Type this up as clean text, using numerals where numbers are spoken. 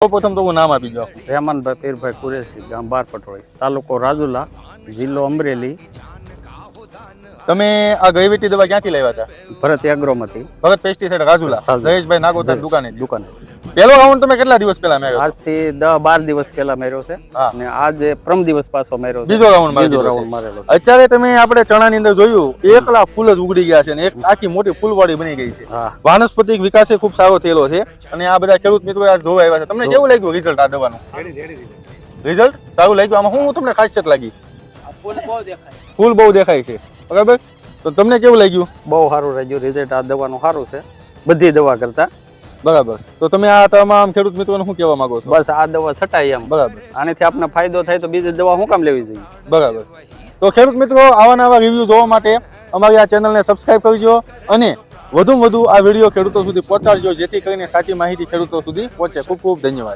પ્રથમ તો નામ આપી દો. રહેમાનભાઈ પીરભાઈ કુરેશી, ગામ બાર પટોળી, તાલુકો રાજુલા, જિલ્લો અમરેલી. તમે આ ગઈવીટી દવા ક્યાંથી લાવ્યા હતા? ભરત એગ્રોમાંથી. ભરત પેસ્ટિસાઇડ રાજુલા, જયેશભાઈ નાગોદર દુકાને. પેલો રાઉન્ડ તમે કેટલા દિવસ પહેલા માર્યો? આજથી 10-12 દિવસ પહેલા માર્યો છે અને આજે પ્રમ દિવસ પાછો માર્યો છે. બીજો રાઉન્ડ મારેલો છે. અત્યારે તમે આપણે ચણાની અંદર જોયું 1 લાખ ફૂલ જ ઉગડી ગયા છે અને એક આખી મોટી ફૂલવાડી બની ગઈ છે. વાનસ્પતિક વિકાસ ખૂબ સારો થયેલો છે અને આ બધા ખેડૂત મિત્રો આ જોવા આવ્યા છે. તમને કેવું લાગ્યું રિઝલ્ટ આ દવાનું? રિઝલ્ટ સારું લાગ્યું. આમાં હું તમને ખાસિયત લાગી? ફૂલ બહુ દેખાય છે. બરાબર, તો તમને કેવું લાગ્યું? બહુ સારું લાગ્યું. રિઝલ્ટ આ દવાનું સારું છે બધી દવા કરતા. બરાબર, તો તમે આ તમામ ખેડૂત મિત્રોને શું કહેવા માંગો છો? બસ આ દવા છટાય એમ. બરાબર, આનાથી આપણને ફાયદો થાય તો બીજી દવા શું કામ લેવી જોઈએ? બરાબર. તો ખેડૂત મિત્રો આવા નવા રિવ્યુ જોવા માટે અમારી આ ચેનલને સબસ્ક્રાઇબ કરજો અને વધુમાં વધુ આ વિડીયો ખેડૂતો સુધી પહોંચાડજો જેથી કરીને સાચી માહિતી ખેડૂતો સુધી પહોંચે. ખૂબ ખૂબ ધન્યવાદ.